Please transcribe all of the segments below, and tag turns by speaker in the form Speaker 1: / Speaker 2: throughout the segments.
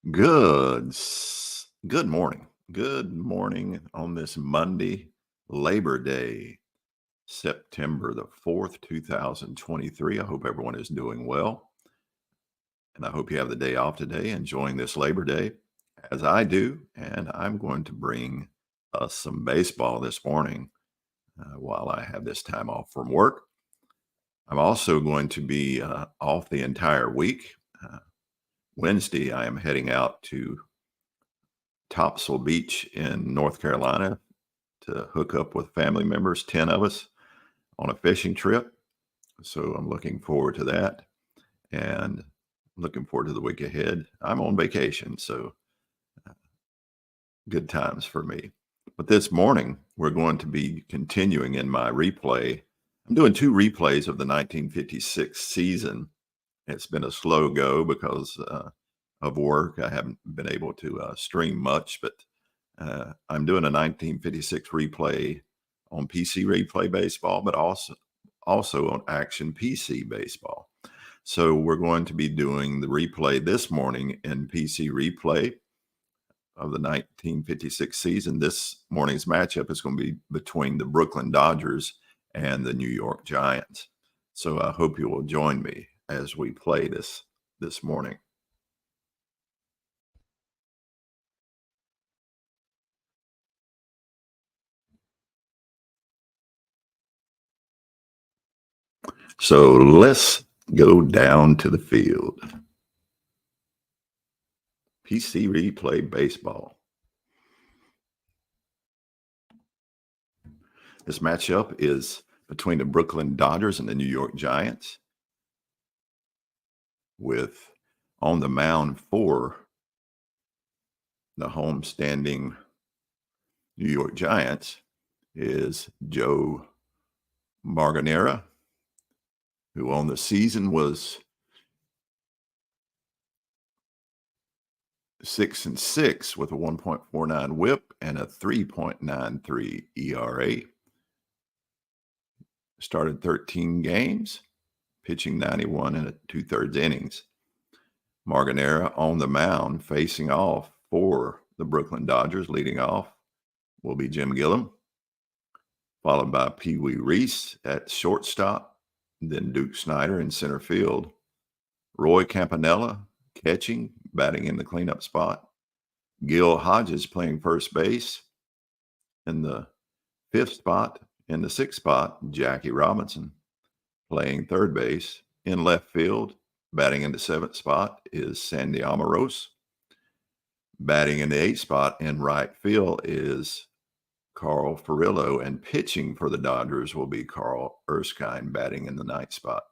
Speaker 1: Good morning. Good morning on this Monday, Labor Day, September the 4th, 2023. I hope everyone is doing well. And I hope you have the day off today, enjoying this Labor Day as I do. And I'm going to bring us some baseball this morning while I have this time off from work. I'm also going to be off the entire week. Wednesday, I am heading out to Topsail Beach in North Carolina to hook up with family members, 10 of us, on a fishing trip. So I'm looking forward to that and looking forward to the week ahead. I'm on vacation, so good times for me. But this morning, we're going to be continuing in my replay. I'm doing two replays of the 1956 season. It's been a slow go because of work. I haven't been able to stream much, but I'm doing a 1956 replay on PC Replay Baseball, but also on Action PC Baseball. So we're going to be doing the replay this morning in PC Replay of the 1956 season. This morning's matchup is going to be between the Brooklyn Dodgers and the New York Giants. So I hope you will join me as we play this morning. So let's go down to the field. PC Replay Baseball. This matchup is between the Brooklyn Dodgers and the New York Giants, with on the mound for the homestanding New York Giants is Joe Marganera, who on the season was 6-6 with a 1.49 WHIP and a 3.93 ERA. Started 13 games, pitching 91 and 2/3 innings. Marganera on the mound facing off for the Brooklyn Dodgers. Leading off will be Jim Gillum, followed by Pee Wee Reese at shortstop, then Duke Snyder in center field, Roy Campanella catching, batting in the cleanup spot, Gil Hodges playing first base. In the fifth spot, in the sixth spot, Jackie Robinson playing third base. In left field, batting in the seventh spot is Sandy Amaros. Batting in the eighth spot in right field is Carl Furillo, and pitching for the Dodgers will be Carl Erskine, batting in the ninth spot.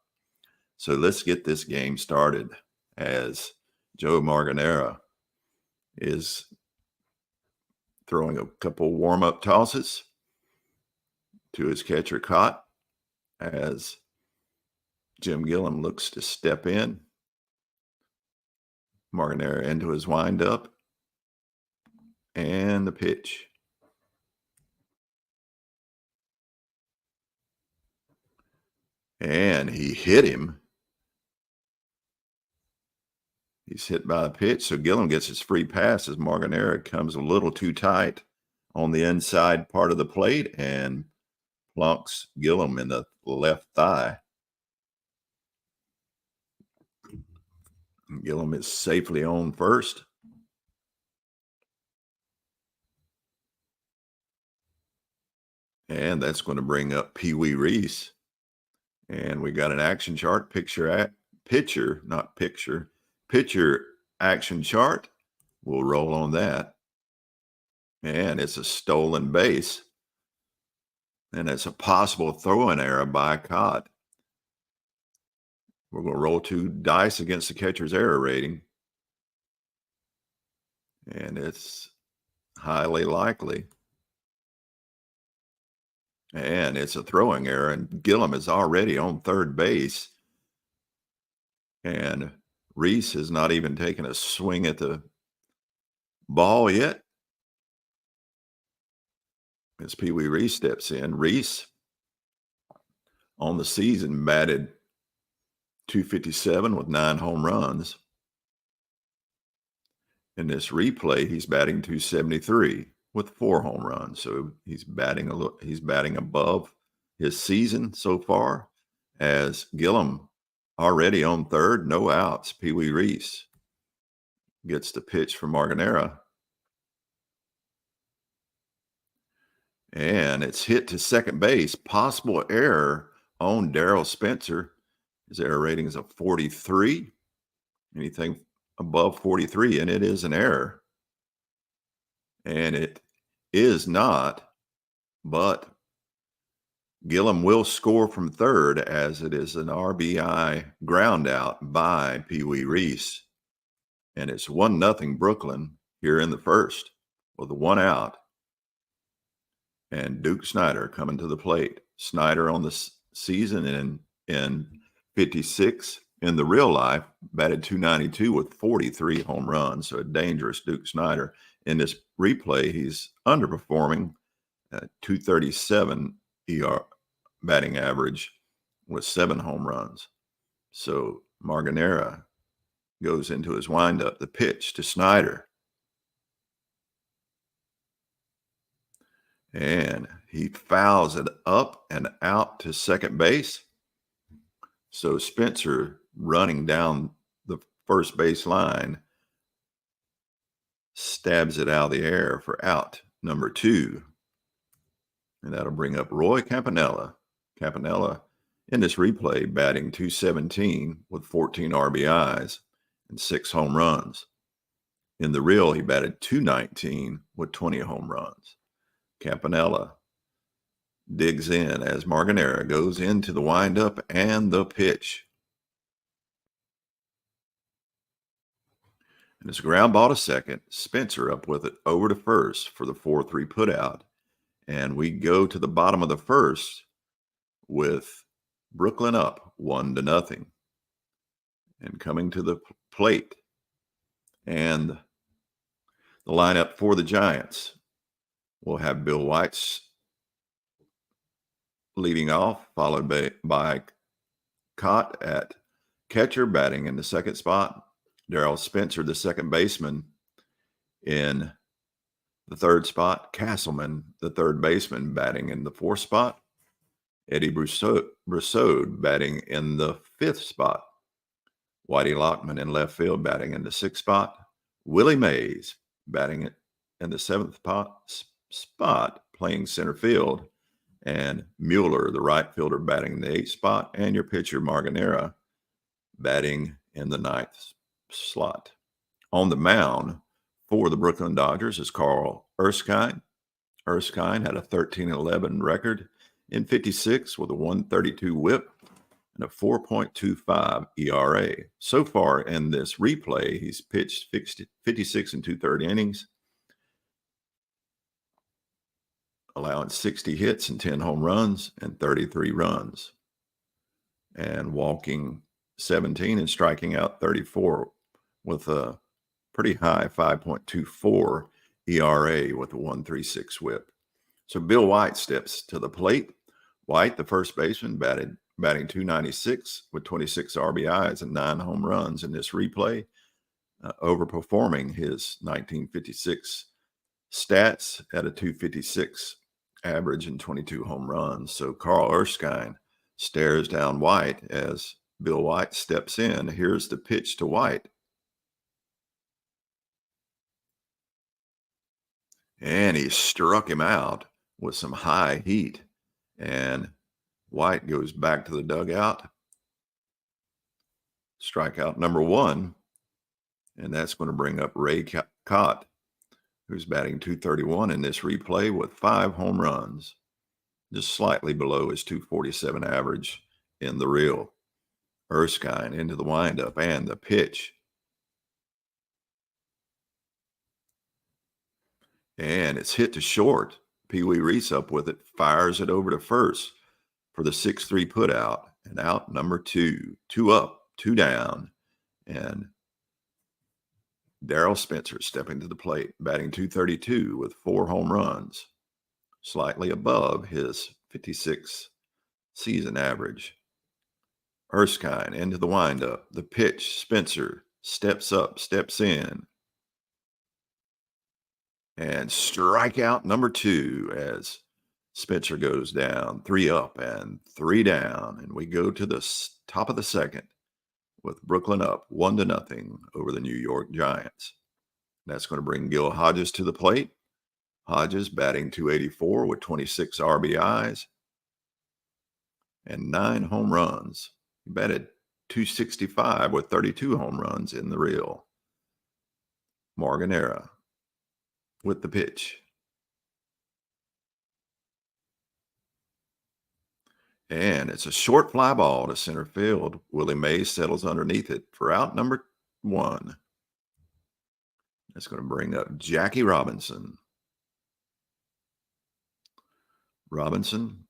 Speaker 1: So let's get this game started as Joe Marganera is throwing a couple warm-up tosses to his catcher Cott as Jim Gillum looks to step in. Marganera into his windup and the pitch. And he hit him. He's hit by a pitch, so Gillum gets his free pass as Marganera comes a little too tight on the inside part of the plate and plunks Gillum in the left thigh. Gillum is safely on first. And that's going to bring up Pee Wee Reese. And we got an action chart, pitcher action chart. We'll roll on that. And it's a stolen base. And it's a possible throw-in error by Cott. We're going to roll two dice against the catcher's error rating. And it's highly likely. And it's a throwing error, and Gillum is already on third base. And Reese has not even taken a swing at the ball yet. As Pee Wee Reese steps in, Reese on the season batted .257 with 9 home runs. In this replay, he's batting 273 with 4 home runs. So he's batting above his season so far, as Gillum already on third, no outs. Pee Wee Reese gets the pitch from Marganera, and it's hit to second base. Possible error on Darrell Spencer. His error rating is a 43. Anything above 43, and it is an error. And it is not, but Gillum will score from third, as it is an RBI ground out by Pee Wee Reese. And it's 1-0 Brooklyn here in the first with 1 out. And Duke Snider coming to the plate. Snider on the season in 56 in the real life batted 292 with 43 home runs. So a dangerous Duke Snider. In this replay, he's underperforming at 237 ER batting average with 7 home runs. So Marganera goes into his windup. The pitch to Snider. And he fouls it up and out to second base. So Spencer, running down the first base line, stabs it out of the air for out number 2. And that'll bring up Roy Campanella. Campanella, in this replay, batting 217 with 14 RBIs and 6 home runs. In the real, he batted 219 with 20 home runs. Campanella digs in as Marganera goes into the windup and the pitch. And it's a ground ball to second. Spencer up with it over to first for the 4-3 putout. And we go to the bottom of the first with Brooklyn up 1-0. And coming to the plate, and the lineup for the Giants will have Bill White's leading off, followed by Cott at catcher, batting in the second spot. Darrell Spencer, the second baseman, in the third spot. Castleman, the third baseman, batting in the fourth spot. Eddie Brousseau batting in the fifth spot. Whitey Lockman in left field, batting in the sixth spot. Willie Mays batting in the seventh spot, playing center field. And Mueller, the right fielder, batting in the eighth spot. And your pitcher, Marganera, batting in the ninth slot. On the mound for the Brooklyn Dodgers is Carl Erskine. Erskine had a 13-11 record in 56 with a 132 whip and a 4.25 ERA. So far in this replay, he's pitched 56 and 2/3 innings, allowing 60 hits and 10 home runs and 33 runs, and walking 17 and striking out 34 with a pretty high 5.24 ERA with a 1.36 whip. So Bill White steps to the plate. White, the first baseman, batting 296 with 26 RBIs and 9 home runs in this replay, overperforming his 1956 stats at a 256 average and 22 home runs. So Carl Erskine stares down White as Bill White steps in. Here's the pitch to White. And he struck him out with some high heat. And White goes back to the dugout. Strikeout number 1. And that's going to bring up Ray Cott, who's batting 231 in this replay with 5 home runs, just slightly below his 247 average in the real. Erskine into the windup and the pitch. And it's hit to short. Pee Wee Reese up with it, fires it over to first for the 6-3 putout, and out number 2. 2 up, 2 down. And Darrell Spencer stepping to the plate, batting 232 with 4 home runs, slightly above his 56 season average. Erskine into the windup. The pitch, Spencer steps up, steps in. And strikeout number 2 as Spencer goes down, 3 up and 3 down. And we go to the top of the second with Brooklyn up 1-0 over the New York Giants. That's going to bring Gil Hodges to the plate. Hodges batting .284 with 26 RBIs and 9 home runs. He batted .265 with 32 home runs in the reel. Marganera with the pitch. And it's a short fly ball to center field. Willie Mays settles underneath it for out number 1. That's going to bring up Jackie Robinson. Robinson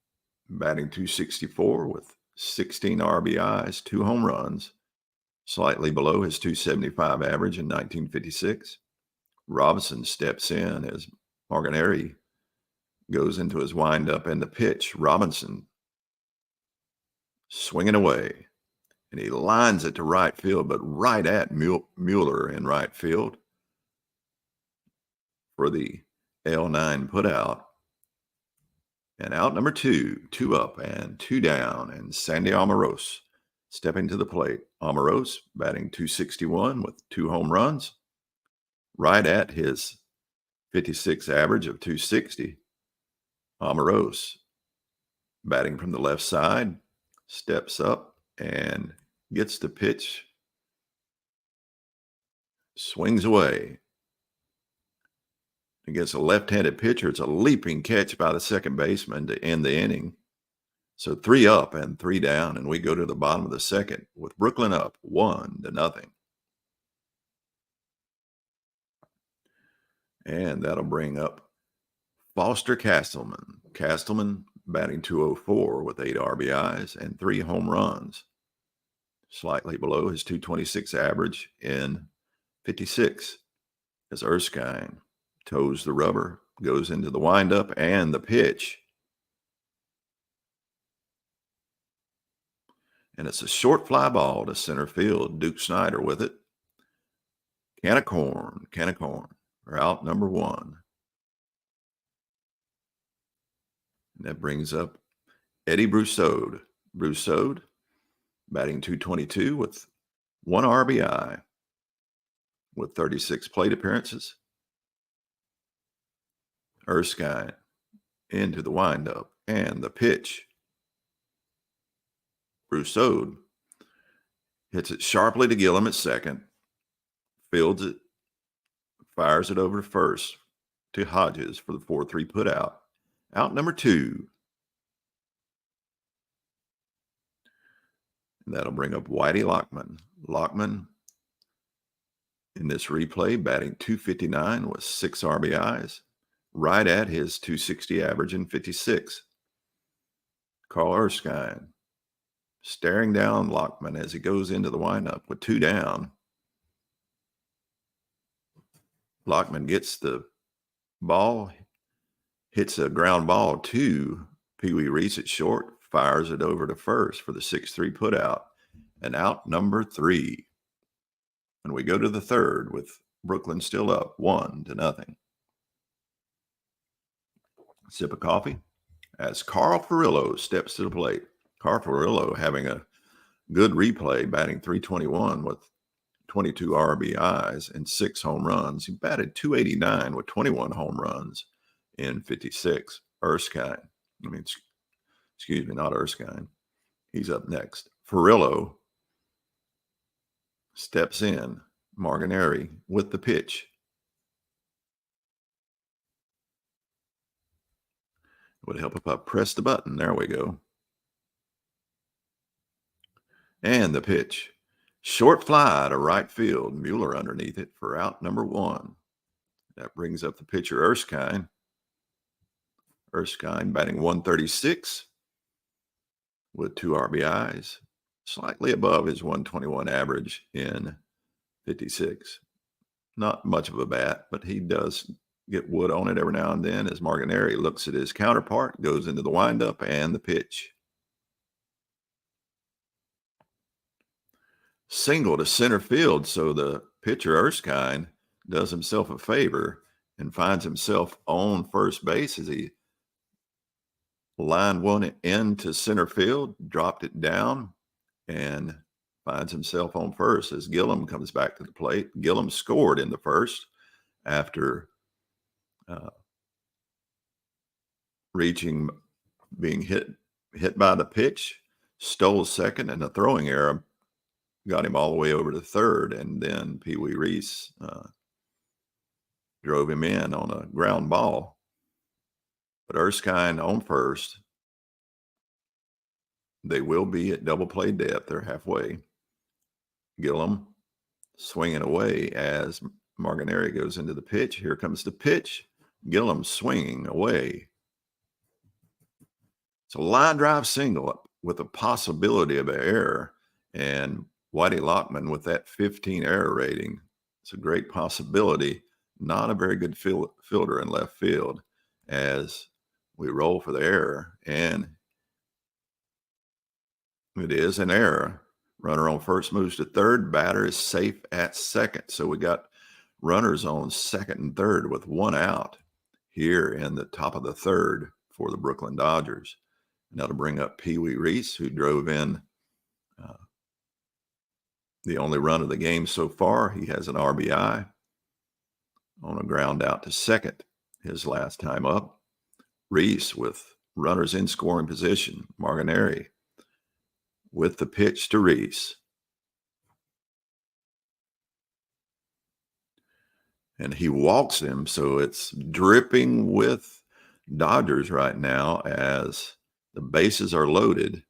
Speaker 1: batting .264 with 16 RBIs, 2 home runs, slightly below his .275 average in 1956. Robinson steps in as Marganeri goes into his windup and the pitch. Robinson swinging away, and he lines it to right field, but right at Mueller in right field for the L9 putout. And out number 2, 2 up and 2 down, and Sandy Almaros stepping to the plate. Almaros batting .261 with 2 home runs, right at his 56 average of .260. Almaros batting from the left side, steps up and gets the pitch, swings away. Against a left-handed pitcher, it's a leaping catch by the second baseman to end the inning. So 3 up and 3 down, and we go to the bottom of the second with Brooklyn up 1-0. And that'll bring up Foster Castleman. Castleman batting .204 with 8 RBIs and 3 home runs, slightly below his .226 average in 56. As Erskine toes the rubber, goes into the windup and the pitch. And it's a short fly ball to center field. Duke Snyder with it. Can of corn are out number 1. And that brings up Eddie Brousseau. Brousseau batting .222 with 1 RBI with 36 plate appearances. Erskine into the windup and the pitch. Brousseau hits it sharply to Gillum at second, fields it, fires it over to first to Hodges for the 4-3 putout. Out number 2. And that'll bring up Whitey Lockman. Lockman in this replay batting .259 with 6 RBIs, right at his .260 average in 56. Carl Erskine staring down Lockman as he goes into the windup with 2 down. Lockman gets the ball, hits a ground ball to Pee Wee Reese at short, fires it over to first for the 6-3 putout, and out number 3. And we go to the third with Brooklyn still up 1-0. Sip of coffee as Carl Furillo steps to the plate. Carl Furillo having a good replay, batting .321 with 22 RBIs and 6 home runs. He batted .289 with 21 home runs in 56. Erskine, excuse me, not Erskine. He's up next. Furillo steps in. Marganeri with the pitch. Would help if I press the button. There we go. And the pitch. Short fly to right field. Mueller underneath it for out number 1. That brings up the pitcher, Erskine. Erskine batting .136 with 2 RBIs, slightly above his .121 average in 56. Not much of a bat, but he does get wood on it every now and then as Marganeri looks at his counterpart, goes into the windup and the pitch. Single to center field, so the pitcher Erskine does himself a favor and finds himself on first base as he lined one into center field, dropped it down, and finds himself on first as Gillum comes back to the plate. Gillum scored in the first after uh, being hit by the pitch, stole second, and a throwing error got him all the way over to third. And then Pee Wee Reese drove him in on a ground ball. But Erskine on first. They will be at double play depth. They're halfway. Gillum swinging away as Martinelli goes into the pitch. Here comes the pitch. Gillum swinging away. It's a line drive single with a possibility of an error. And Whitey Lockman with that 15 error rating, it's a great possibility. Not a very good fielder in left field as we roll for the error. And it is an error. Runner on first moves to third. Batter is safe at second. So we got runners on second and third with one out here in the top of the third for the Brooklyn Dodgers. And that'll bring up Pee Wee Reese, who drove in the only run of the game so far. He has an RBI on a ground out to second his last time up. Reese with runners in scoring position. Martinelli with the pitch to Reese. And he walks him, so it's dripping with Dodgers right now as the bases are loaded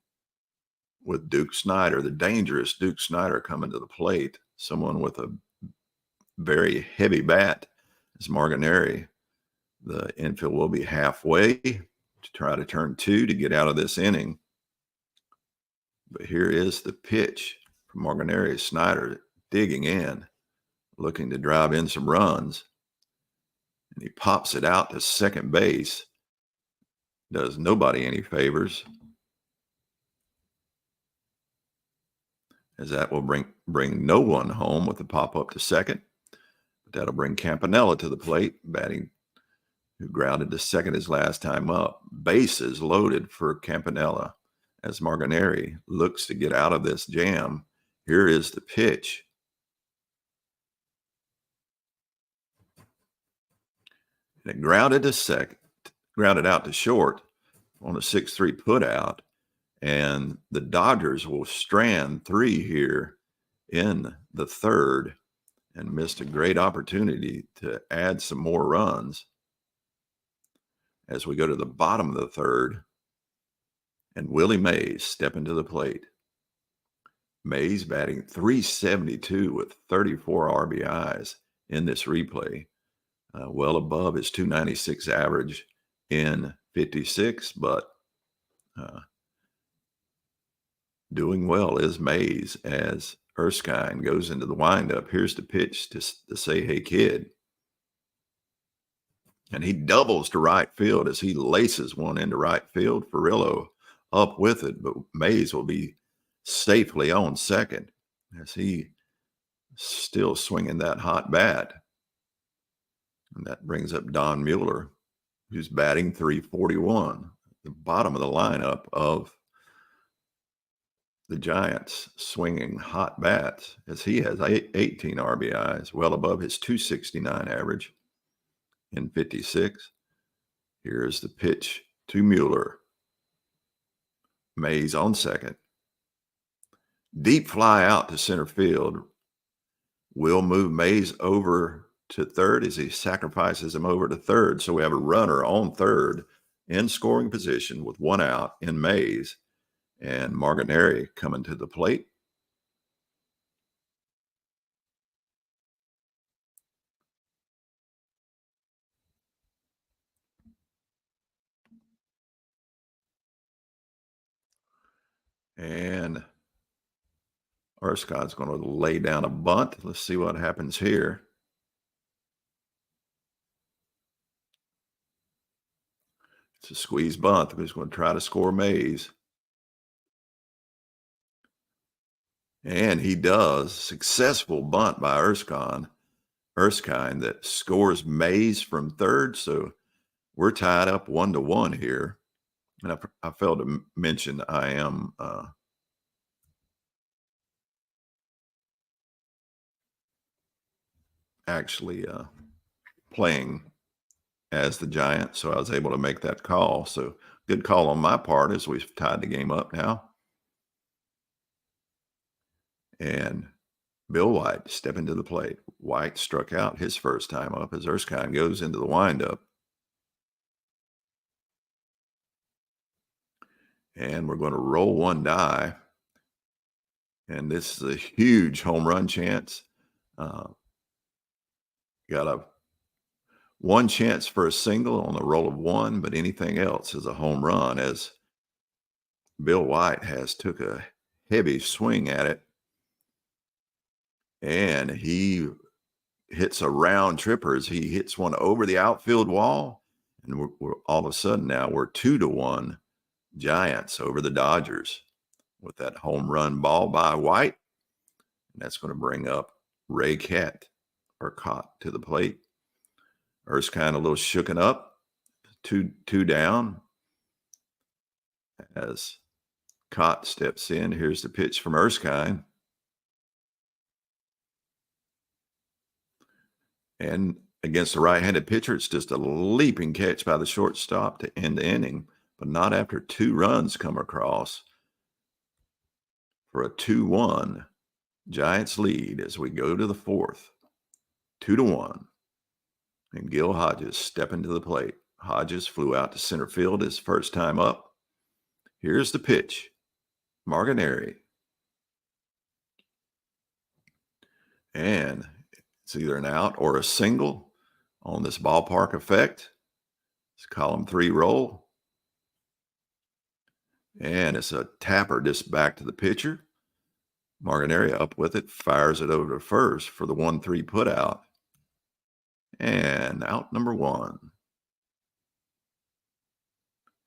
Speaker 1: with Duke Snider, the dangerous Duke Snider, coming to the plate. Someone with a very heavy bat is Martinelli. The infield will be halfway to try to turn two to get out of this inning. But here is the pitch from Martinelli. Snider digging in, looking to drive in some runs. And he pops it out to second base. Does nobody any favors, as that will bring no one home with the pop up to second. But that'll bring Campanella to the plate, batting, who grounded to second his last time up. Bases loaded for Campanella as Martinelli looks to get out of this jam. Here is the pitch. And it grounded to second, grounded out to short on a 6-3 put out. And the Dodgers will strand three here in the third and missed a great opportunity to add some more runs as we go to the bottom of the third. And Willie Mays stepping to the plate. Mays batting .372 with 34 RBIs in this replay, well above his .296 average in 56, but doing well is Mays as Erskine goes into the windup. Here's the pitch to say, hey, kid. And he doubles to right field as he laces one into right field. Ferrillo up with it, but Mays will be safely on second as he still swinging that hot bat. And that brings up Don Mueller, who's batting .341, the bottom of the lineup of the Giants, swinging hot bats as he has 18 RBIs, well above his .269 average in 56. Here's the pitch to Mueller. Mays on second. Deep fly out to center field. Will move Mays over to third as he sacrifices him over to third. So we have a runner on third in scoring position with one out in Mays, and Martinelli coming to the plate. And Erskine's going to lay down a bunt. Let's see what happens here. It's a squeeze bunt. He's going to try to score Mays. And he does. Successful bunt by Erskine. Erskine that scores Mays from third. So we're tied up 1-1 here. And I failed to mention I am actually playing as the Giant, so I was able to make that call. So good call on my part as we've tied the game up now. And Bill White stepping to the plate. White struck out his first time up as Erskine goes into the windup. And we're going to roll one die. And this is a huge home run chance. Got a one chance for a single on the roll of one, but anything else is a home run as Bill White has took a heavy swing at it. And he hits a round tripper as he hits one over the outfield wall. And we're all of a sudden now we're 2-1 Giants over the Dodgers with that home run ball by White. And that's going to bring up Ray Cott to the plate. Erskine a little shooken up, two down as Cott steps in. Here's the pitch from Erskine. And against the right-handed pitcher, it's just a leaping catch by the shortstop to end the inning, but not after 2 runs come across for a 2-1 Giants lead as we go to the fourth, 2-1. And Gil Hodges stepping to the plate. Hodges flew out to center field his first time up. Here's the pitch. Martinelli. And it's either an out or a single on this ballpark effect. It's column 3 roll. And it's a tapper just back to the pitcher. Martinelli up with it, fires it over to first for the 1-3 put out. And out number 1.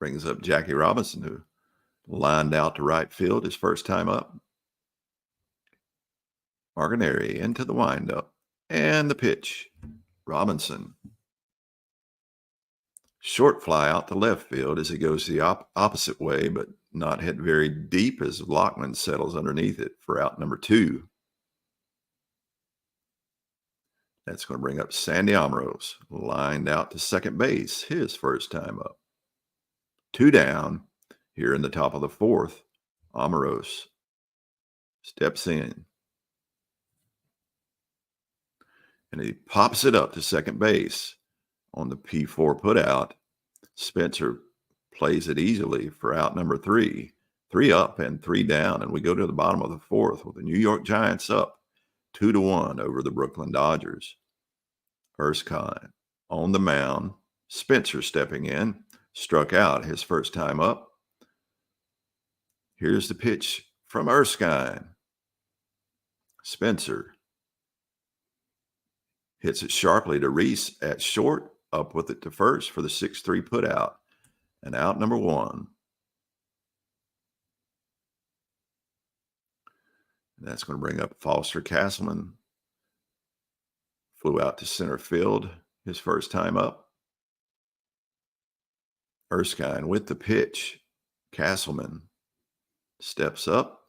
Speaker 1: Brings up Jackie Robinson, who lined out to right field his first time up. Martinelli into the windup. And the pitch. Robinson. Short fly out to left field as he goes the opposite way, but not hit very deep as Lockman settles underneath it for out number 2. That's going to bring up Sandy Ambrose, lined out to second base, his first time up. 2 down here in the top of the fourth. Ambrose steps in. And he pops it up to second base on the P4 putout. Spencer plays it easily for out number 3. 3 up and 3 down. And we go to the bottom of the fourth with the New York Giants up 2-1 over the Brooklyn Dodgers. Erskine on the mound. Spencer stepping in. Struck out his first time up. Here's the pitch from Erskine. Spencer hits it sharply to Reese at short. Up with it to first for the 6-3 put out. And out number 1. And that's going to bring up Foster Castleman. Flew out to center field his first time up. Erskine with the pitch. Castleman steps up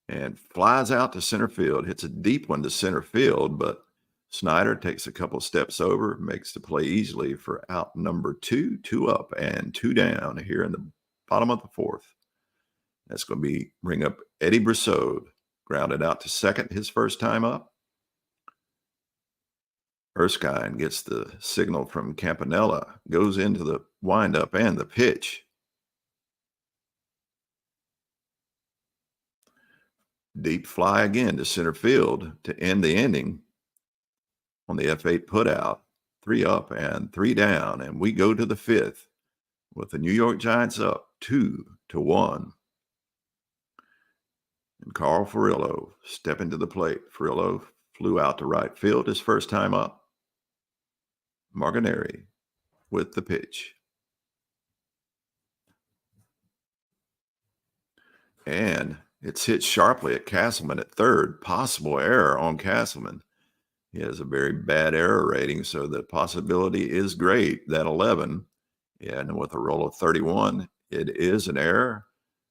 Speaker 1: and flies out to center field. Hits a deep one to center field, but Snyder takes a couple steps over, makes the play easily for out number 2, 2 up and 2 down here in the bottom of the fourth. That's going to bring up Eddie Brissot, grounded out to second his first time up. Erskine gets the signal from Campanella, goes into the windup and the pitch. Deep fly again to center field to end the inning on the F8 putout. 3 up and 3 down, and we go to the fifth with the New York Giants up 2-1. And Carl Furillo stepping to the plate. Furillo flew out to right field his first time up. Martinelli with the pitch. And it's hit sharply at Castleman at third. Possible error on Castleman. He has a very bad error rating, so the possibility is great that 11, and with a roll of 31, it is an error.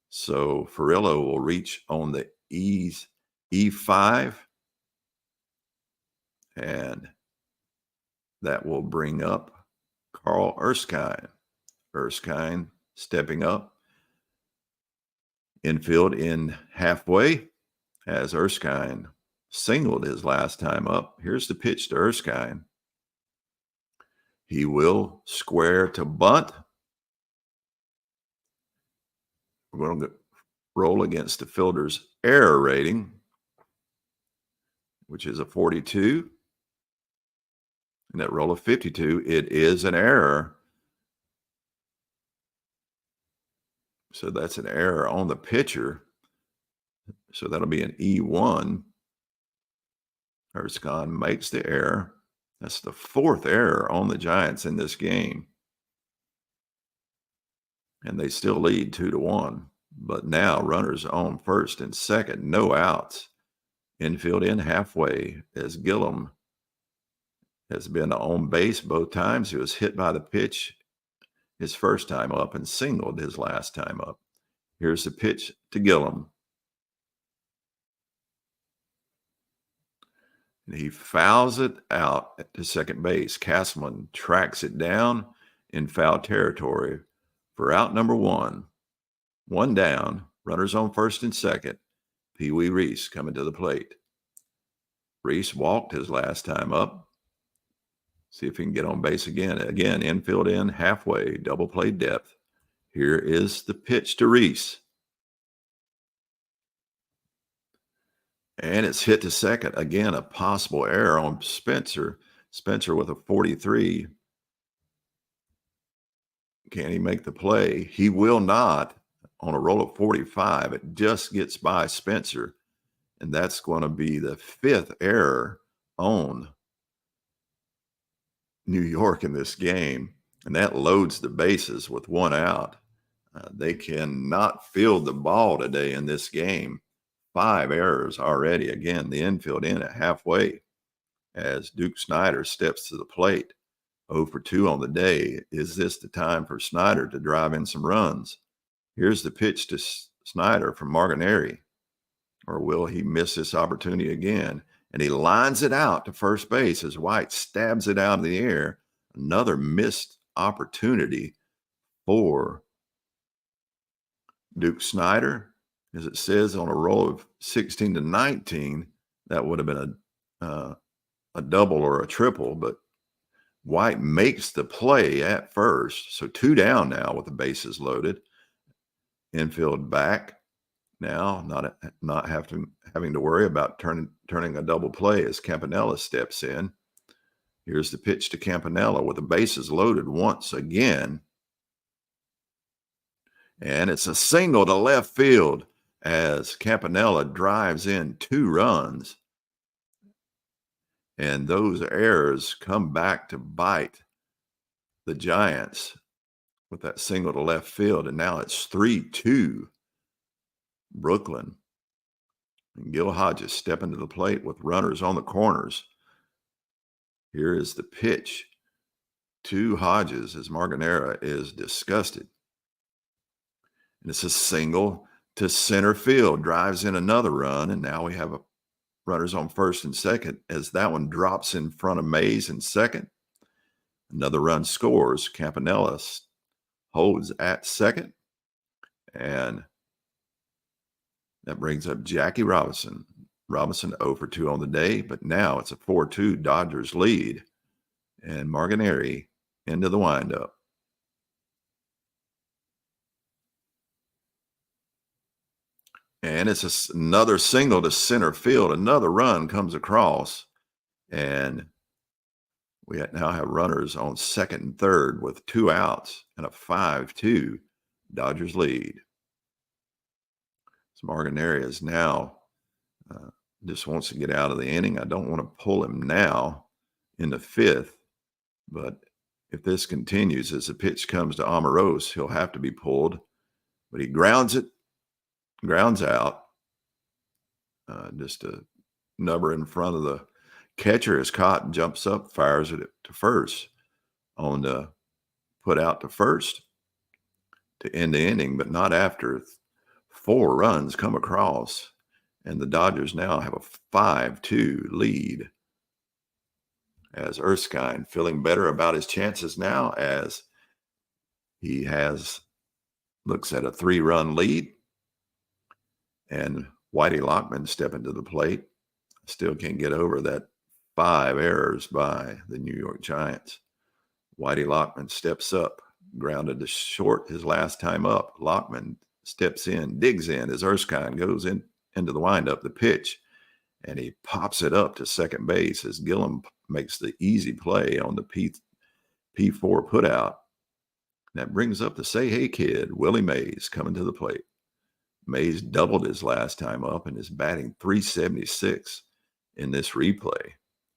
Speaker 1: So Furillo will reach on the E5, and that will bring up Carl Erskine. Erskine stepping up. Infield in halfway as Erskine singled his last time up. Here's the pitch to Erskine. He will square to bunt. We're going to roll against the fielder's error rating, which is a 42. And that roll of 52, it is an error. So that's an error on the pitcher. So that'll be an E1. Erskine makes the error. That's the fourth error on the Giants in this game. And they still lead 2-1. But now runners on first and second, no outs. Infield in halfway as Gillum has been on base both times. He was hit by the pitch his first time up and singled his last time up. Here's the pitch to Gillum. And he fouls it out to second base. Castleman tracks it down in foul territory for out number one. One down, runners on first and second. Pee Wee Reese coming to the plate. Reese walked his last time up. See if he can get on base again. Again, infield in, halfway, double play depth. Here is the pitch to Reese. And it's hit to second. Again, a possible error on Spencer. Spencer with a 43. Can he make the play? He will not on a roll of 45. It just gets by Spencer. And that's going to be the fifth error on New York in this game. And that loads the bases with one out. They cannot field the ball today in this game. 5 errors already. Again, the infield in at halfway as Duke Snyder steps to the plate. 0 for 2 on the day. Is this the time for Snyder to drive in some runs? Here's the pitch to Snyder from Martinelli. Or will he miss this opportunity again? And he lines it out to first base as White stabs it out of the air. Another missed opportunity for Duke Snyder. As it says on a roll of 16-19, that would have been a double or a triple, but White makes the play at first. So 2 down now with the bases loaded. Infield back now, not having to worry about turning a double play as Campanella steps in. Here's the pitch to Campanella with the bases loaded once again. And it's a single to left field as Campanella drives in 2 runs. And those errors come back to bite the Giants with that single to left field. And now it's 3-2 Brooklyn. And Gil Hodges stepping to the plate with runners on the corners. Here is the pitch to Hodges as Martinelli is disgusted. And it's a single to center field, drives in another run, and now we have runners on first and second as that one drops in front of Mays in second. Another run scores. Campanella holds at second, and that brings up Jackie Robinson. Robinson 0 for 2 on the day, but now it's a 4-2 Dodgers lead, and Martinelli into the windup. And it's another single to center field. Another run comes across. And we now have runners on second and third with 2 outs and a 5-2 Dodgers lead. So Martinelli is now just wants to get out of the inning. I don't want to pull him now in the 5th. But if this continues, as the pitch comes to Amoros, he'll have to be pulled. But he grounds out, just a number in front of the catcher is caught and jumps up, fires it to first on the put out to first to end the inning, but not after 4 runs come across. And the Dodgers now have a 5-2 lead, as Erskine feeling better about his chances now, as he looks at a 3-run lead. And Whitey Lockman stepping to the plate. Still can't get over that 5 errors by the New York Giants. Whitey Lockman steps up, grounded to short his last time up. Lockman steps in, digs in as Erskine goes into the windup, the pitch, and he pops it up to second base as Gillum makes the easy play on the P4 putout. That brings up the Say Hey Kid, Willie Mays, coming to the plate. Mays doubled his last time up and is batting .376 in this replay.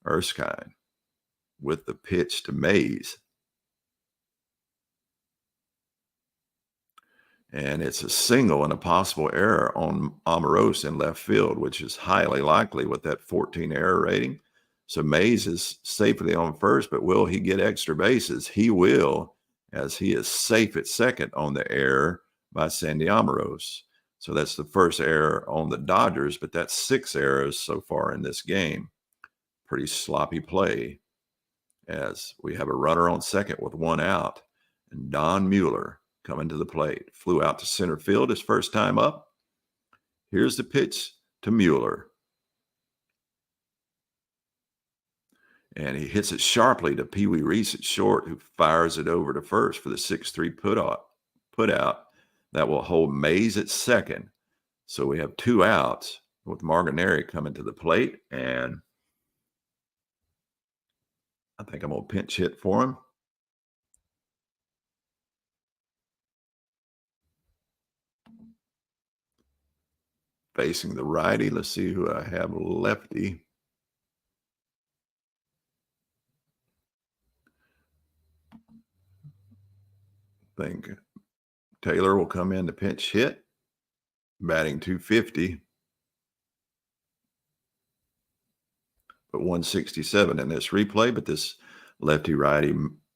Speaker 1: Erskine with the pitch to Mays. And it's a single and a possible error on Amoros in left field, which is highly likely with that 14 error rating. So Mays is safely on first, but will he get extra bases? He will, as he is safe at second on the error by Sandy Amoros. So that's the first error on the Dodgers, but that's 6 errors so far in this game. Pretty sloppy play, as we have a runner on second with 1 out. And Don Mueller coming to the plate. Flew out to center field his first time up. Here's the pitch to Mueller. And he hits it sharply to Pee Wee Reese at short, who fires it over to first for the 6-3 put out. That will hold Mays at second. So we have 2 outs with Martinelli coming to the plate. And I think I'm going to pinch hit for him. Facing the righty. Let's see who I have lefty. I think Taylor will come in to pinch hit, batting .250, but 167 in this replay. But this lefty-righty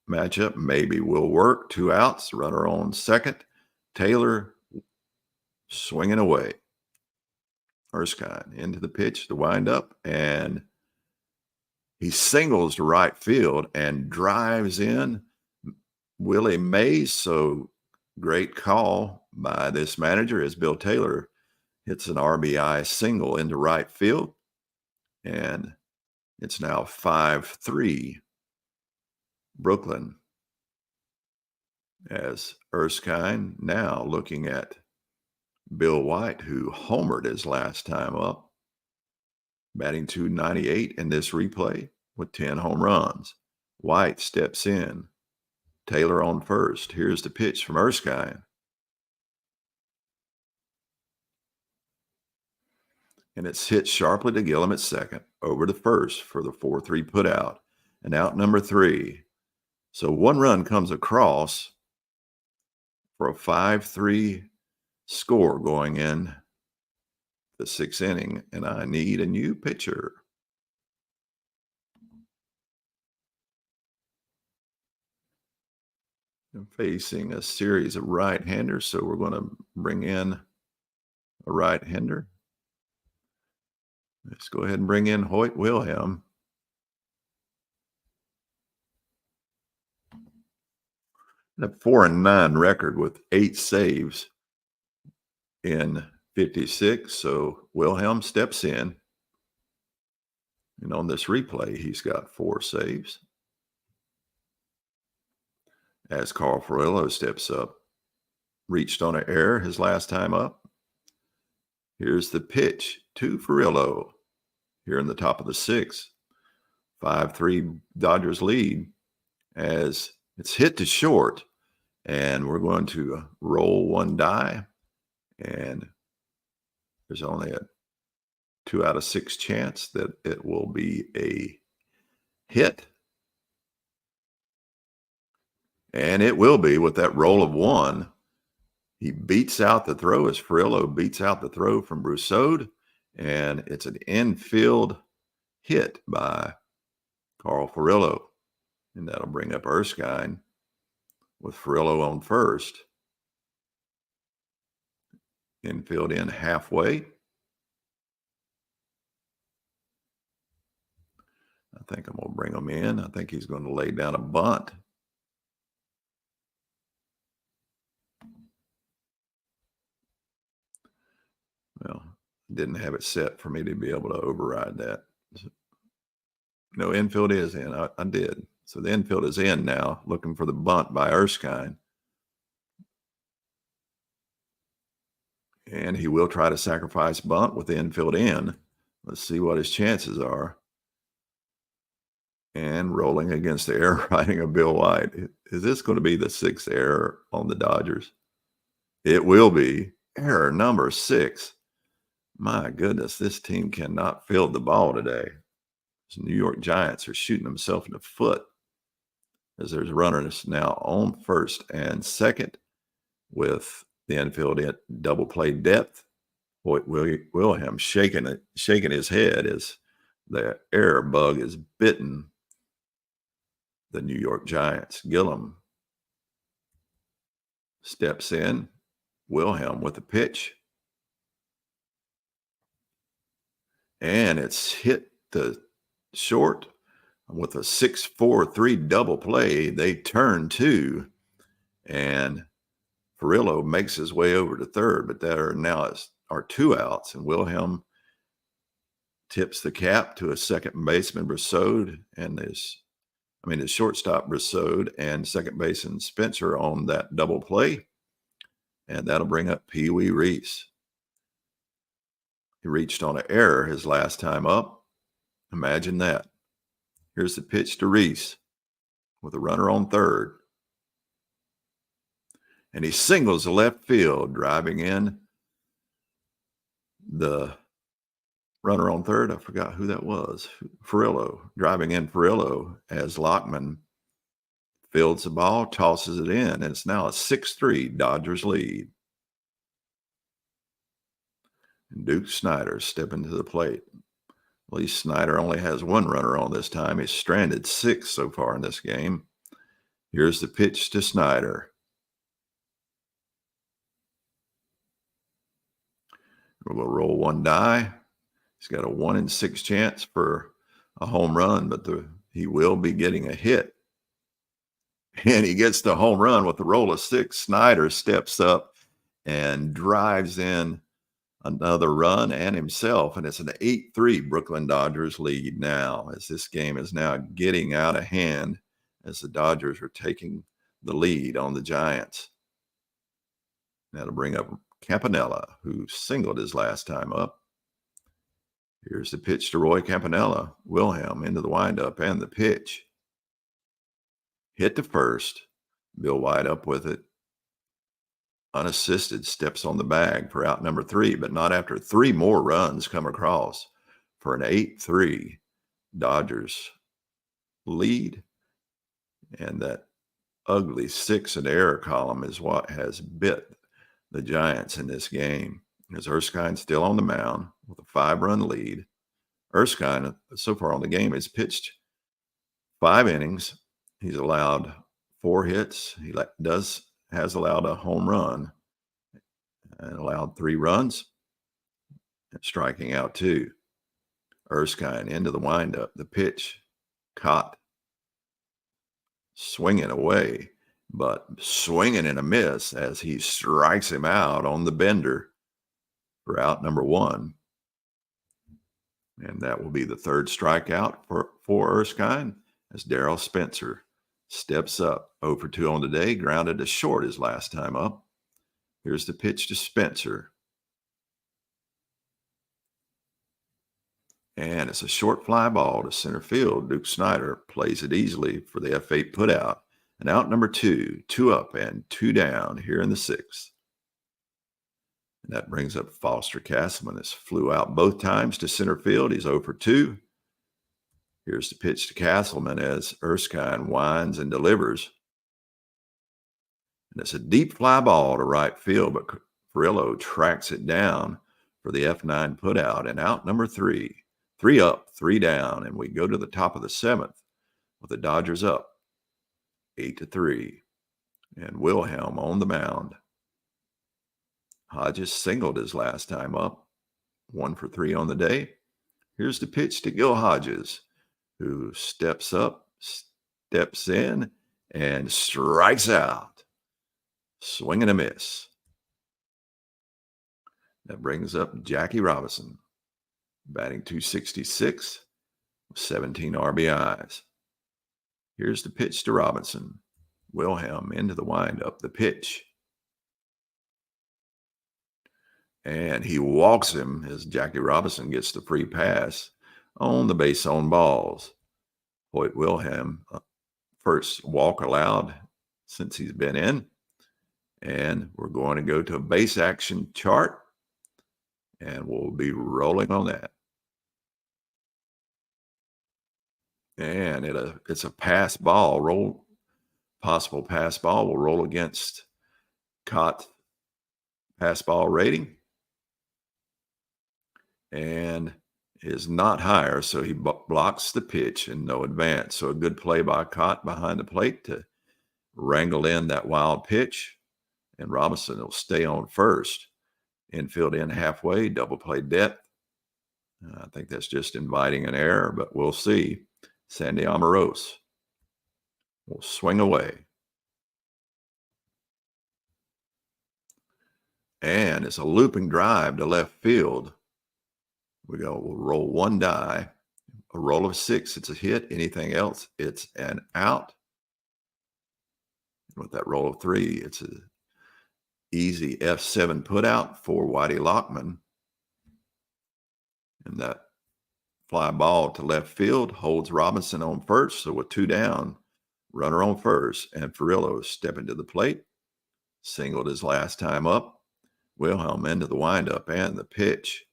Speaker 1: matchup maybe will work. 2 outs, runner on second. Taylor swinging away. Erskine into the pitch, the windup, and he singles to right field and drives in Willie Mays. So great call by this manager as Bill Taylor hits an RBI single into right field. And it's now 5-3 Brooklyn, as Erskine now looking at Bill White, who homered his last time up, batting .298 in this replay with 10 home runs. White steps in. Taylor on first. Here's the pitch from Erskine. And it's hit sharply to Gillum at second, over to first for the 4-3 putout, and out number 3. So 1 run comes across for a 5-3 score going in the 6th inning, and I need a new pitcher. I'm facing a series of right-handers, so we're going to bring in a right-hander. Let's go ahead and bring in Hoyt Wilhelm. A 4-9 record with 8 saves in 56. So Wilhelm steps in. And on this replay, he's got 4 saves. As Carl Ferrillo steps up, reached on an error his last time up. Here's the pitch to Ferrillo here in the top of the 6th. 5-3 Dodgers lead as it's hit to short. And we're going to roll 1 die. And there's only a 2 out of 6 chance that it will be a hit. And it will be with that roll of 1. He beats out the throw as Ferrillo beats out the throw from Brousseau. And it's an infield hit by Carl Furillo. And that'll bring up Erskine with Furillo on first. Infield in halfway. I think I'm going to bring him in. I think he's going to lay down a bunt. Well, didn't have it set for me to be able to override that. No, infield is in. I did. So the infield is in now, looking for the bunt by Erskine. And he will try to sacrifice bunt with the infield in. Let's see what his chances are. And rolling against the error writing of Bill White. Is this going to be the 6th error on the Dodgers? It will be. Error number 6. My goodness, this team cannot field the ball today. The New York Giants are shooting themselves in the foot as there's runners now on first and second with the infield at double play depth. Boy, Wilhelm shaking his head as the error bug is bitten the New York Giants. Gillum steps in. Wilhelm with the pitch. And it's hit the short with a 6-4-3 double play. They turn 2, and Furillo makes his way over to third, but there now are 2 outs, and Wilhelm tips the cap to a second baseman, Brissot, and his shortstop Brissot and second baseman Spencer on that double play, and that'll bring up Pee Wee Reese. He reached on an error his last time up. Imagine that. Here's the pitch to Reese with a runner on third. And he singles the left field, driving in the runner on third. I forgot who that was. Furillo, driving in Furillo as Lockman fields the ball, tosses it in, and it's now a 6-3 Dodgers lead. And Duke Snider stepping to the plate. At least Snider only has 1 runner on this time. He's stranded 6 so far in this game. Here's the pitch to Snider. We'll roll one die. He's got a 1 in 6 chance for a home run, but he will be getting a hit. And he gets the home run with the roll of 6. Snider steps up and drives in another run and himself, and it's an 8-3 Brooklyn Dodgers lead now, as this game is now getting out of hand as the Dodgers are taking the lead on the Giants. That'll bring up Campanella, who singled his last time up. Here's the pitch to Roy Campanella. Wilhelm into the windup and the pitch. Hit to first. Bill White up with it. Unassisted, steps on the bag for out number 3, but not after 3 more runs come across for an 8-3 Dodgers lead. And that ugly 6 in error column is what has bit the Giants in this game. As Erskine still on the mound with a 5-run lead. Erskine, so far on the game, has pitched 5 innings. He's allowed 4 hits. He has allowed a home run and allowed 3 runs and striking out 2. Erskine into the windup. The pitch caught, swinging away, but swinging and a miss as he strikes him out on the bender for out number 1. And that will be the 3rd strikeout for Erskine as Darrell Spencer steps up. 0-for-2 on the day, grounded to short his last time up. Here's the pitch to Spencer. And it's a short fly ball to center field. Duke Snider plays it easily for the F8 putout. And out number 2, 2 up and 2 down here in the 6th. And that brings up Foster Castleman. This flew out both times to center field. He's 0-for-2. Here's the pitch to Castleman as Erskine winds and delivers. And it's a deep fly ball to right field, but Furillo tracks it down for the F9 putout. And out number 3, 3 up, 3 down. And we go to the top of the 7th with the Dodgers up 8-3. And Wilhelm on the mound. Hodges singled his last time up, 1 for 3 on the day. Here's the pitch to Gil Hodges, who steps up, steps in, and strikes out. Swing and a miss. That brings up Jackie Robinson, batting .266 with 17 RBIs. Here's the pitch to Robinson. Wilhelm into the windup. The pitch. And he walks him as Jackie Robinson gets the free pass on the base on balls. Hoyt Wilhelm, first walk allowed since he's been in. And we're going to go to a base action chart, and we'll be rolling on that. And it's a pass ball. Possible pass ball will roll against Cott's pass ball rating and is not higher, so he blocks the pitch and no advance. So a good play by Cott behind the plate to wrangle in that wild pitch, and Robinson will stay on first. Infield in halfway, double play depth. I think that's just inviting an error, but we'll see. Sandy Amoros will swing away. And it's a looping drive to left field. We'll roll one die, a roll of 6. It's a hit. Anything else, it's an out. With that roll of 3, it's an easy F7 put out for Whitey Lockman. And that fly ball to left field holds Robinson on first. So with 2 down, runner on first, and Ferrillo stepping to the plate. Singled his last time up. Wilhelm into the windup and the pitch.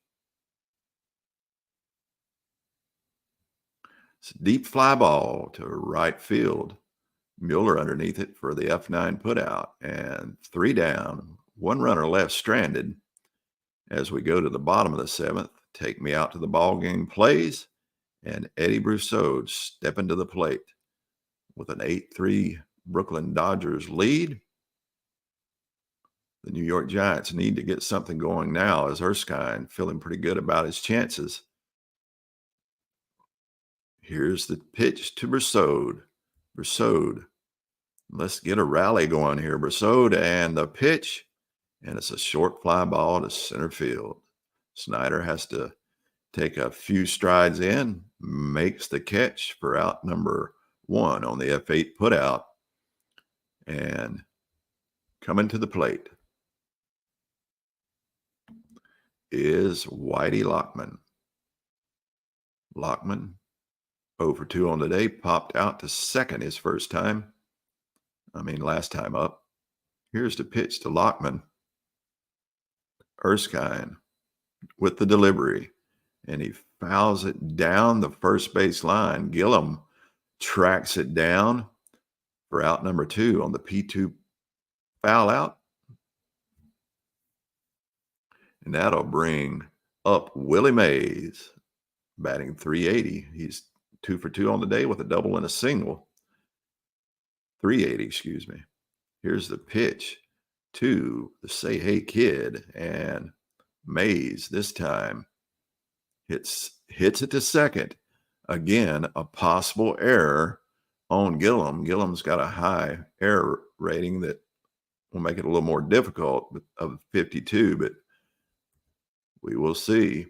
Speaker 1: It's a deep fly ball to right field. Mueller underneath it for the F9 put out, and 3 down, 1 runner left stranded. As we go to the bottom of the 7th, take me out to the ball game plays, and Eddie Brousseau stepping to the plate with an 8-3 Brooklyn Dodgers lead. The New York Giants need to get something going now, as Erskine feeling pretty good about his chances. Here's the pitch to Brousseau. Brousseau, let's get a rally going here. Brousseau and the pitch, and it's a short fly ball to center field. Snyder has to take a few strides in, makes the catch for out number 1 on the F8 put out, and coming to the plate is Whitey Lockman. Lockman, 0 for 2 on the day, popped out to second his last time up. Here's the pitch to Lockman. Erskine with the delivery, and he fouls it down the first base line. Gillum tracks it down for out number 2 on the P2 foul out. And that'll bring up Willie Mays, batting .380. He's 2 for 2 on the day with a double and a single. .380, excuse me. Here's the pitch to the Say Hey Kid, and Mays this time hits it to second. Again, a possible error on Gillum. Gillum's got a high error rating that will make it a little more difficult of 52, but we will see.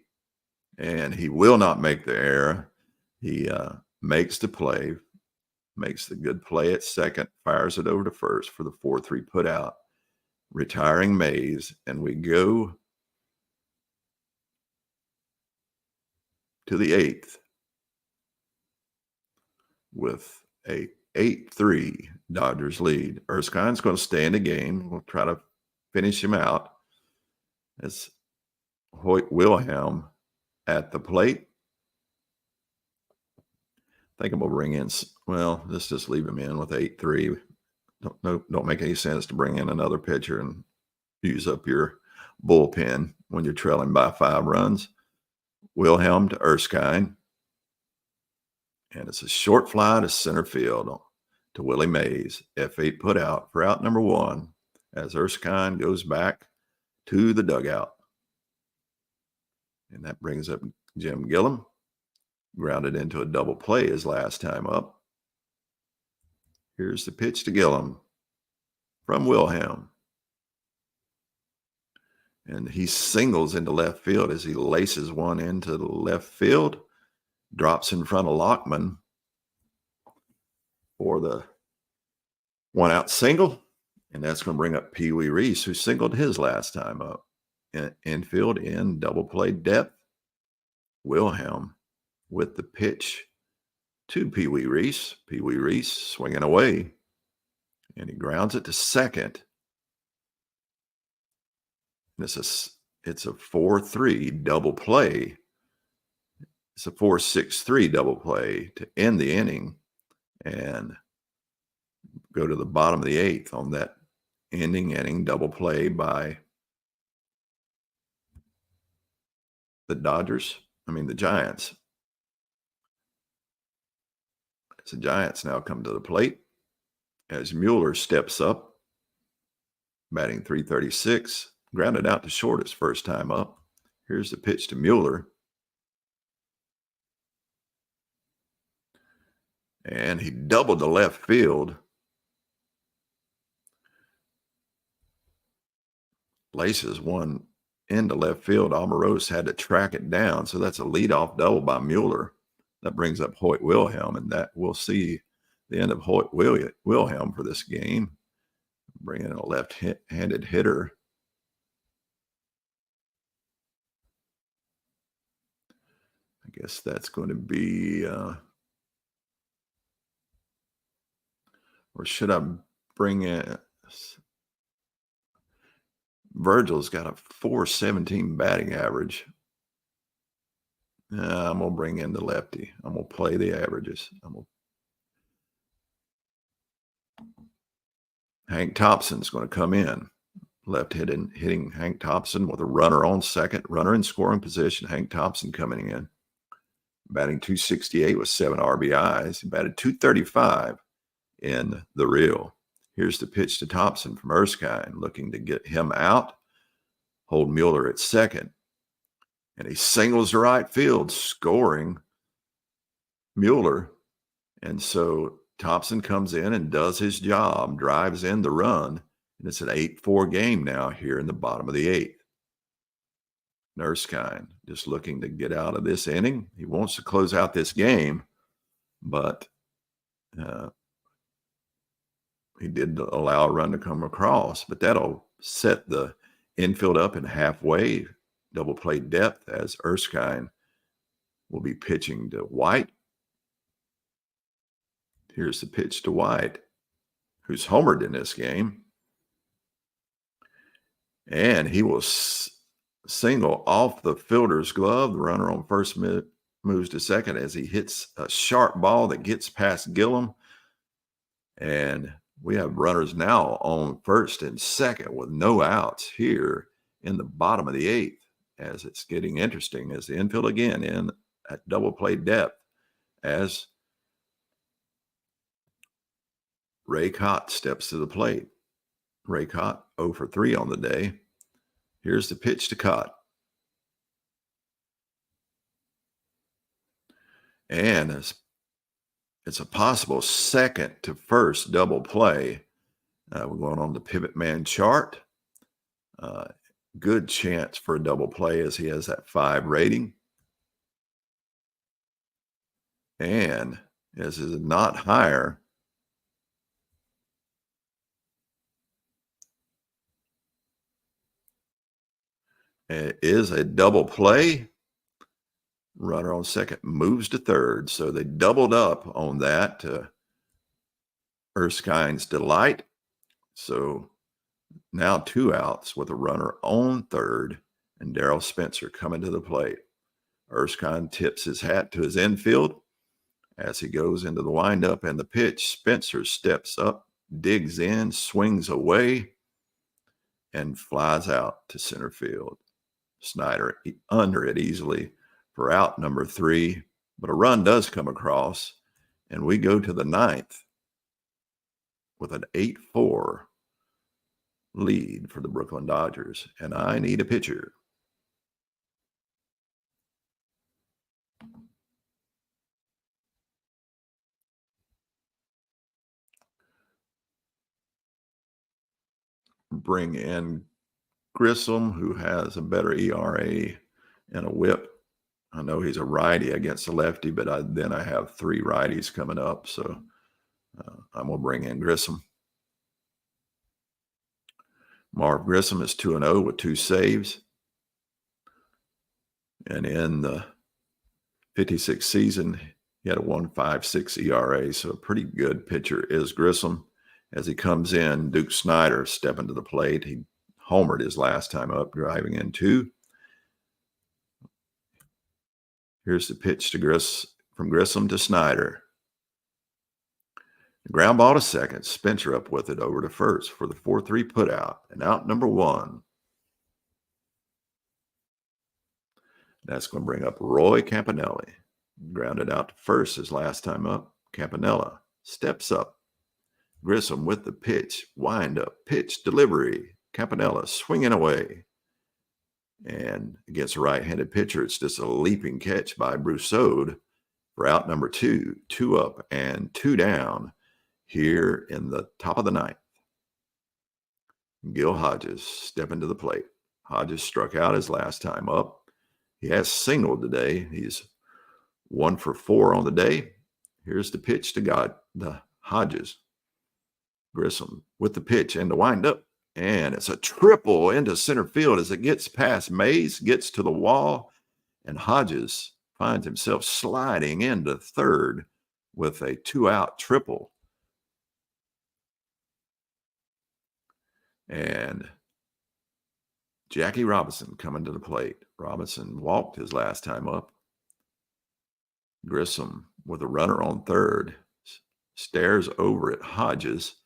Speaker 1: And he will not make the error. He makes the play, makes the good play at second, fires it over to first for the 4-3 put out, retiring Mays, and we go to the 8th with a 8-3 Dodgers lead. Erskine's going to stay in the game. We'll try to finish him out. It's Hoyt Wilhelm at the plate. I think I'm going to bring in, let's just leave him in with 8-3. Don't make any sense to bring in another pitcher and use up your bullpen when you're trailing by 5 runs. Wilhelm to Erskine. And it's a short fly to center field to Willie Mays. F8 put out for out number 1 as Erskine goes back to the dugout. And that brings up Jim Gillum. Grounded into a double play his last time up. Here's the pitch to Gillum from Wilhelm. And he singles into left field as he laces one into the left field. Drops in front of Lockman for the 1-out single. And that's going to bring up Pee Wee Reese, who singled his last time up. Infield in double play depth. Wilhelm with the pitch to Pee Wee Reese. Pee Wee Reese swinging away. And he grounds it to second. And it's a 4-3 double play. It's a 4-6-3 double play to end the inning and go to the bottom of the 8th on that ending inning double play by the Giants. As the Giants now come to the plate as Mueller steps up, batting .336, grounded out to short his first time up. Here's the pitch to Mueller. And he doubled the left field. Laces one into left field. Almaros had to track it down. So that's a leadoff double by Mueller. That brings up Hoyt Wilhelm, and that we'll see the end of Hoyt Wilhelm for this game. Bringing in a left-handed hitter. I guess that's going to be, or should I bring in? Virgil's got a .417 batting average. I'm going to bring in the lefty. I'm going to play the averages. Hank Thompson's going to come in. Hitting Hank Thompson with a runner on second, runner in scoring position. Hank Thompson coming in. Batting .268 with 7 RBIs. He batted .235 in the reel. Here's the pitch to Thompson from Erskine, looking to get him out. Hold Mueller at second. And he singles to right field, scoring Mueller. And so Thompson comes in and does his job, drives in the run. And it's an 8-4 game now here in the bottom of the 8th. Erskine just looking to get out of this inning. He wants to close out this game, but he did allow a run to come across. But that'll set the infield up in halfway, double play depth, as Erskine will be pitching to White. Here's the pitch to White, who's homered in this game. And he will single off the fielder's glove. The runner on first moves to second as he hits a sharp ball that gets past Gillum. And we have runners now on first and second with no outs here in the bottom of the 8th, as it's getting interesting as the infield again in at double play depth as Ray Cott steps to the plate. Ray Cott 0 for 3 on the day. Here's the pitch to Cott. And it's a possible second to first double play. We're going on the pivot man chart. Good chance for a double play as he has that 5 rating. And as is not higher, it is a double play. Runner on second moves to third. So they doubled up on that to Erskine's delight. So now 2 outs with a runner on third and Darrell Spencer coming to the plate. Erskine tips his hat to his infield as he goes into the windup and the pitch. Spencer steps up, digs in, swings away, and flies out to center field. Snyder under it easily for out number 3, but a run does come across And we go to the ninth with an 8-4 lead for the Brooklyn Dodgers. And I need a pitcher. Bring in Grissom, who has a better ERA and a whip. I know he's a righty against a lefty, but then I have 3 righties coming up. So I'm going to bring in Grissom. Marv Grissom is 2-0 with 2 saves. And in the 56 season, he had a 1.56 ERA. So a pretty good pitcher is Grissom. As he comes in, Duke Snyder stepping to the plate. He homered his last time up, driving in 2. Here's the pitch to from Grissom to Snyder. Ground ball to second. Spencer up with it over to first for the 4-3 put out. And out number 1. That's going to bring up Roy Campanelli. Grounded out to first his last time up. Campanella steps up. Grissom with the pitch. Wind up. Pitch delivery. Campanella swinging away. And against a right-handed pitcher, it's just a leaping catch by Brousseau for out number 2. 2 up and 2 down here in the top of the ninth. Gil Hodges stepping to the plate. Hodges struck out his last time up. He has singled today. He's 1 for 4 on the day. Here's the pitch to the Hodges. Grissom with the pitch and the windup. And it's a triple into center field as it gets past Mays, gets to the wall, and Hodges finds himself sliding into third with a 2-out triple. And Jackie Robinson coming to the plate. Robinson walked his last time up. Grissom with a runner on third stares over at Hodges,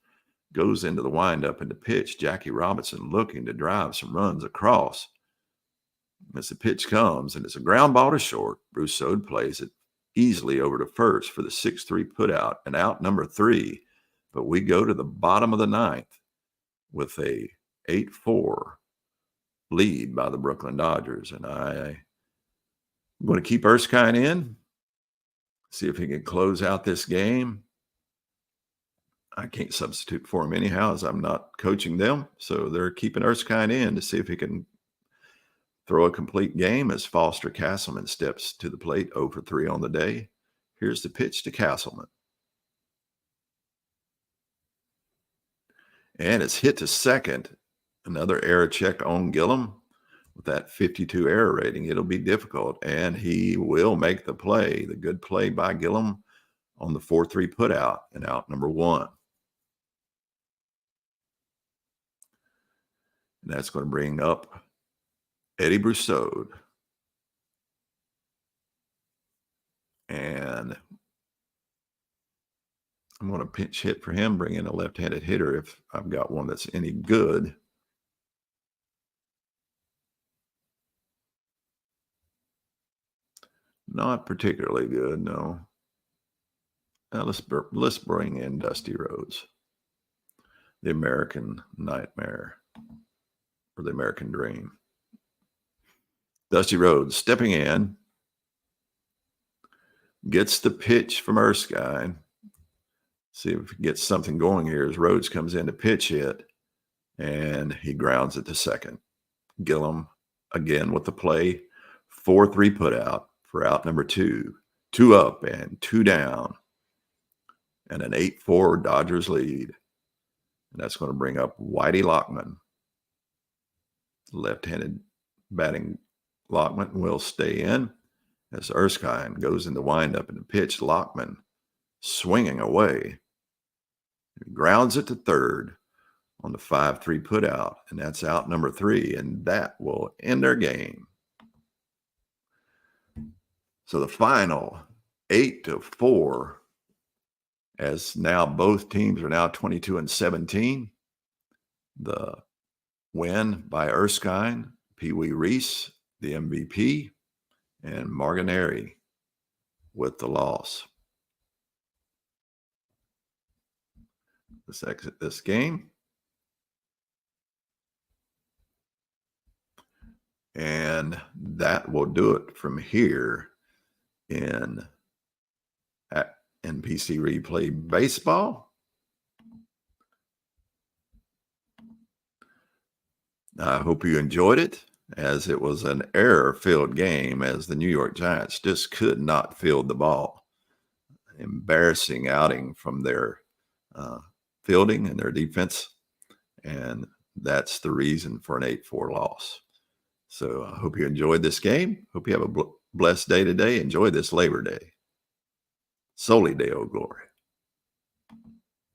Speaker 1: goes into the windup and the pitch. Jackie Robinson looking to drive some runs across. As the pitch comes, and it's a ground ball to short, Brousseau plays it easily over to first for the 6-3 put out and out number 3. But we go to the bottom of the ninth with a 8-4 lead by the Brooklyn Dodgers. And I'm going to keep Erskine in, see if he can close out this game. I can't substitute for him anyhow, as I'm not coaching them. So they're keeping Erskine in to see if he can throw a complete game as Foster Castleman steps to the plate 0 for 3 on the day. Here's the pitch to Castleman. And it's hit to second. Another error check on Gillum. With that 52 error rating, it'll be difficult. And he will make the play. The good play by Gillum on the 4-3 put out and out number 1. And that's going to bring up Eddie Brousseau. And I'm going to pinch hit for him, bring in a left-handed hitter if I've got one that's any good. Not particularly good, no. Now let's bring in Dusty Rhodes, the American Nightmare, or the American Dream. Dusty Rhodes stepping in, gets the pitch from Erskine. See if he gets something going here as Rhodes comes in to pitch hit, and he grounds it to second. Gillum again with the play, 4-3 put out for out number 2. 2 up and 2 down, and an 8-4 Dodgers lead. And that's going to bring up Whitey Lockman. Left-handed batting Lockman will stay in as Erskine goes in the windup and the pitch. Lockman swinging away. He grounds it to third on the 5-3 put out, and that's out number 3, and that will end their game. So the final 8-4, as now both teams are now 22-17. The win by Erskine, Pee Wee Reese, the MVP, and Martinelli with the loss. Let's exit this game. And that will do it from here in, in PC Replay Baseball. I hope you enjoyed it, as it was an error-filled game, as the New York Giants just could not field the ball. Embarrassing outing from their fielding and their defense, and that's the reason for an 8-4 loss. So I hope you enjoyed this game. Hope you have a blessed day today. Enjoy this Labor Day. Soli Deo Glory.